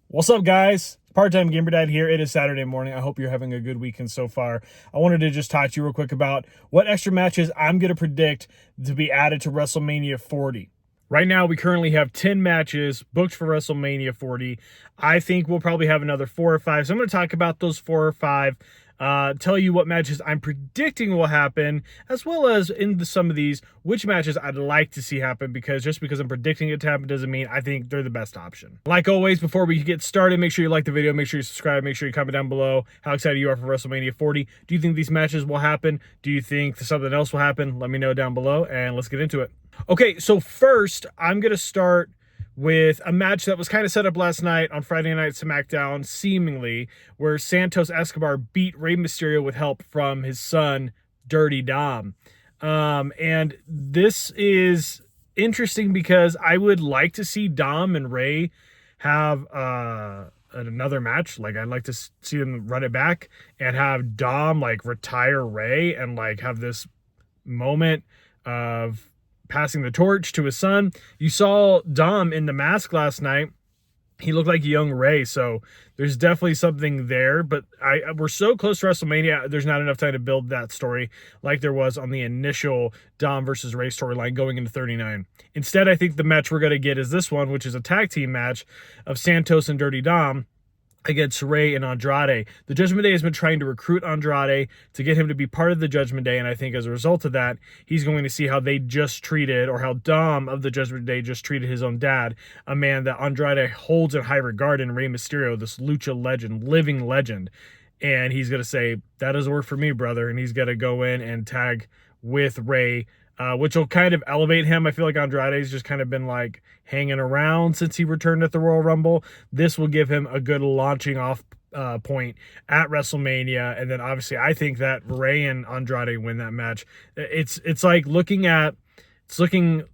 What's up, guys? Part-time Gamer Dad here. It is Saturday morning. I hope you're having a good weekend so far. I wanted to just talk to you real quick about what extra matches I'm going to predict to be added to WrestleMania 40. Right now, we currently have 10 matches booked for WrestleMania 40. I think we'll probably have another 4 or 5. So I'm going to talk about those 4 or 5, tell you what matches I'm predicting will happen, as well as in some of these, which matches I'd like to see happen, because just because I'm predicting it to happen doesn't mean I think they're the best option. Like always, before we get started, make sure you like the video, make sure you subscribe, make sure you comment down below how excited you are for WrestleMania 40. Do you think these matches will happen? Do you think something else will happen? Let me know down below, and let's get into it. Okay, so first, I'm going to start with a match that was kind of set up last night on Friday Night SmackDown, seemingly, where Santos Escobar beat Rey Mysterio with help from his son, Dirty Dom. And this is interesting because I would like to see Dom and Rey have another match. Like, I'd like to see them run it back and have Dom, like, retire Rey and, like, have this moment of passing the torch to his son. You saw Dom in the mask last night. He looked like a young Rey, so there's definitely something there. But we're so close to WrestleMania, there's not enough time to build that story like there was on the initial Dom versus Rey storyline going into 39. Instead, I think the match we're going to get is this one, which is a tag team match of Santos and Dirty Dom against Rey and Andrade. The Judgment Day has been trying to recruit Andrade to get him to be part of the Judgment Day, and I think as a result of that, he's going to see how they just treated, or how Dom of the Judgment Day just treated his own dad, a man that Andrade holds in high regard in Rey Mysterio, this lucha legend, living legend. And he's going to say, that doesn't work for me, brother, and he's going to go in and tag with Rey, which will kind of elevate him. I feel like Andrade's just kind of been like hanging around since he returned at the Royal Rumble. This will give him a good launching off point at WrestleMania. And then obviously I think that Rey and Andrade win that match. It's like looking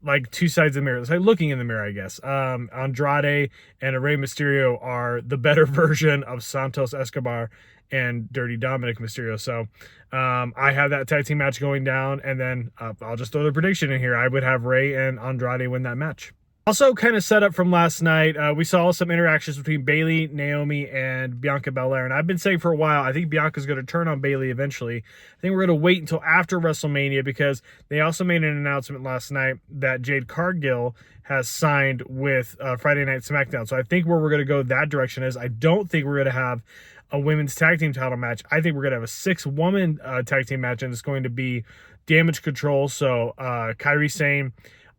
like two sides of the mirror. It's like looking in the mirror, I guess. Andrade and Rey Mysterio are the better version of Santos Escobar and Dirty Dominic Mysterio. So I have that tag team match going down, and then I'll just throw the prediction in here. I would have Rey and Andrade win that match. Also kind of set up from last night, we saw some interactions between Bayley, Naomi, and Bianca Belair. And I've been saying for a while, I think Bianca's going to turn on Bayley eventually. I think we're going to wait until after WrestleMania, because they also made an announcement last night that Jade Cargill has signed with Friday Night SmackDown. So I think where we're going to go that direction is, I don't think we're going to have a women's tag team title match. I think we're going to have a 6-woman tag team match, and it's going to be Damage Control. So Kairi Sane,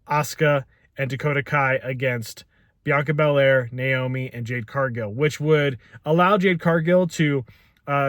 Asuka, and Dakota Kai against Bianca Belair, Naomi, and Jade Cargill, which would allow Jade Cargill to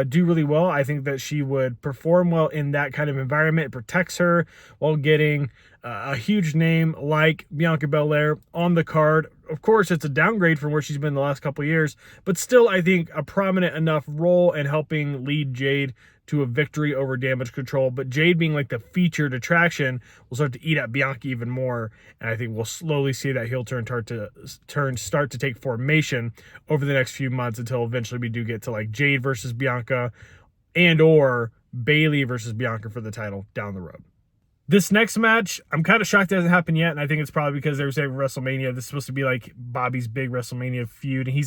do really well. I think that she would perform well in that kind of environment. It protects her while getting a huge name like Bianca Belair on the card. Of course, it's a downgrade from where she's been the last couple of years, but still, I think a prominent enough role in helping lead Jade to a victory over Damage Control. But Jade being like the featured attraction will start to eat at Bianca even more, and I think we'll slowly see that heel turn start to take formation over the next few months, until eventually we do get to like Jade versus Bianca and or Bayley versus Bianca for the title down the road. This next match, I'm kind of shocked it hasn't happened yet, and I think it's probably because they were saving WrestleMania. This is supposed to be like Bobby's big WrestleMania feud, and he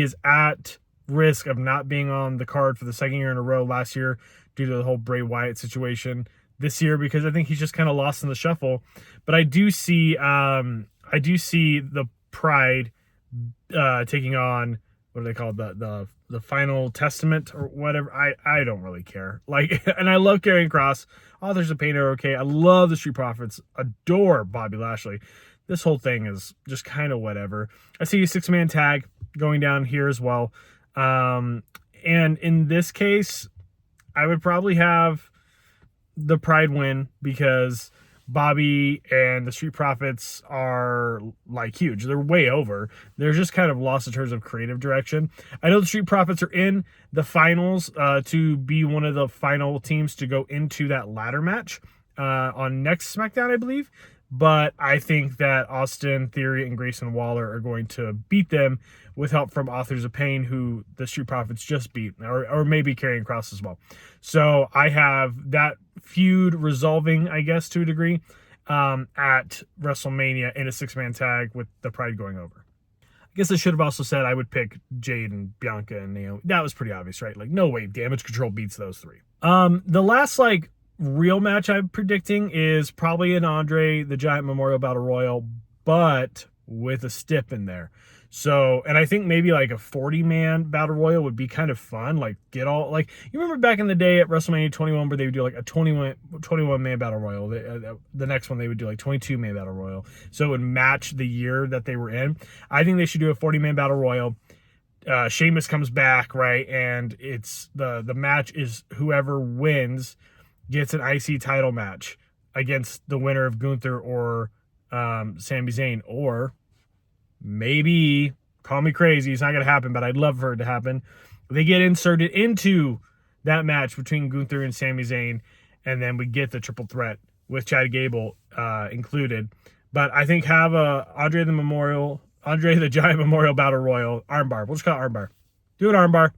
is at risk of not being on the card for the second year in a row. Last year due to the whole Bray Wyatt situation. This year because I think he's just kind of lost in the shuffle. But I do see the Pride taking on, what do they call it, the Final Testament or whatever. I don't really care. Like, and I love Karrion Kross. Authors of Pain are okay. I love the Street Profits. Adore Bobby Lashley. This whole thing is just kind of whatever. I see a 6-man tag going down here as well. And in this case, I would probably have the Pride win, because Bobby and the Street Profits are like huge. They're way over. They're just kind of lost in terms of creative direction. I know the Street Profits are in the finals to be one of the final teams to go into that ladder match on next SmackDown, I believe. But I think that Austin Theory and Grayson Waller are going to beat them with help from Authors of Pain, who the Street Profits just beat, or maybe Karrion Kross as well. So I have that feud resolving, I guess, to a degree, at WrestleMania in a 6-man tag with the Pride going over. I guess I should have also said I would pick Jade and Bianca and Naomi. That was pretty obvious, right? Like, no way Damage Control beats those three. The last, like, real match I'm predicting is probably an Andre the Giant Memorial Battle Royal, but with a stip in there. So, and I think maybe like a 40-man battle royal would be kind of fun. Like, get all, like, you remember back in the day at WrestleMania 21 where they would do like a 21-man battle royal. The next one they would do like 22-man battle royal. So it would match the year that they were in. I think they should do a 40-man battle royal. Sheamus comes back, right? And it's the match is whoever wins gets an IC title match against the winner of Gunther or Sami Zayn, or maybe, call me crazy, it's not going to happen, but I'd love for it to happen. They get inserted into that match between Gunther and Sami Zayn, and then we get the triple threat with Chad Gable included. But I think have a Andre the Giant Memorial Battle Royal armbar. We'll just call it armbar. Do an armbar.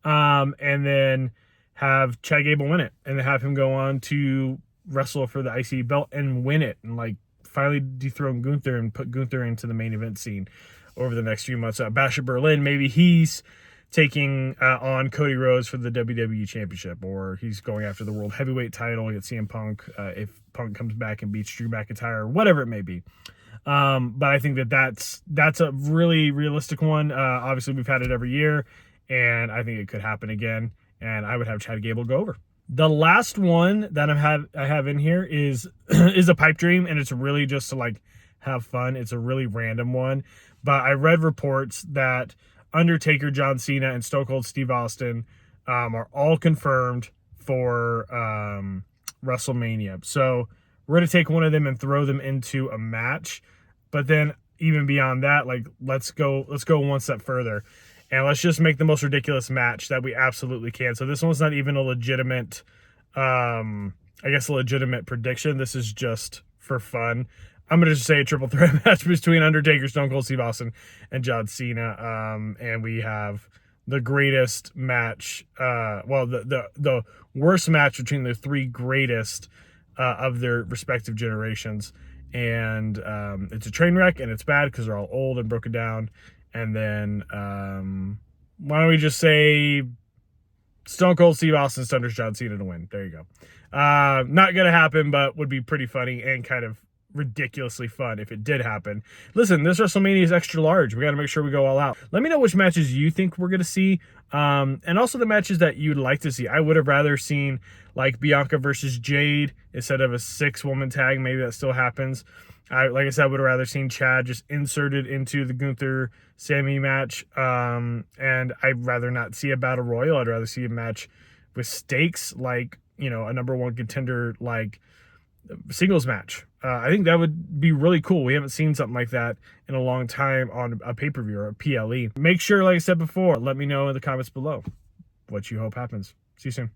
And then have Chad Gable win it, and then have him go on to wrestle for the IC belt and win it, and like finally dethrone Gunther and put Gunther into the main event scene over the next few months. Bash at Berlin, maybe he's taking on Cody Rhodes for the WWE Championship, or he's going after the World Heavyweight title against CM Punk if Punk comes back and beats Drew McIntyre, whatever it may be. But I think that's a really realistic one. Obviously, we've had it every year, and I think it could happen again, and I would have Chad Gable go over. The last one that I have in here is a pipe dream, and it's really just to like have fun. It's a really random one, but I read reports that Undertaker, John Cena, and Stone Cold Steve Austin are all confirmed for WrestleMania. So we're gonna take one of them and throw them into a match, but then even beyond that, like let's go one step further. And let's just make the most ridiculous match that we absolutely can. So this one's not even a legitimate, a legitimate prediction. This is just for fun. I'm going to just say a triple threat match between Undertaker, Stone Cold Steve Austin, and John Cena. And we have the greatest match, the worst match between the three greatest of their respective generations. And it's a train wreck, and it's bad because they're all old and broken down. And then, why don't we just say Stone Cold Steve Austin thunders John Cena to win? There you go. Not going to happen, but would be pretty funny and kind of ridiculously fun if it did happen. Listen, this WrestleMania is extra large. We got to make sure we go all out. Let me know which matches you think we're going to see, and also the matches that you'd like to see. I would have rather seen like Bianca versus Jade instead of a 6-woman tag. Maybe that still happens. Like I said, I would have rather seen Chad just inserted into the Gunther Sami match. And I'd rather not see a battle royal. I'd rather see a match with stakes, like, you know, a number one contender, like singles match. I think that would be really cool. We haven't seen something like that in a long time on a pay-per-view or a PLE. Make sure, like I said before, let me know in the comments below what you hope happens. See you soon.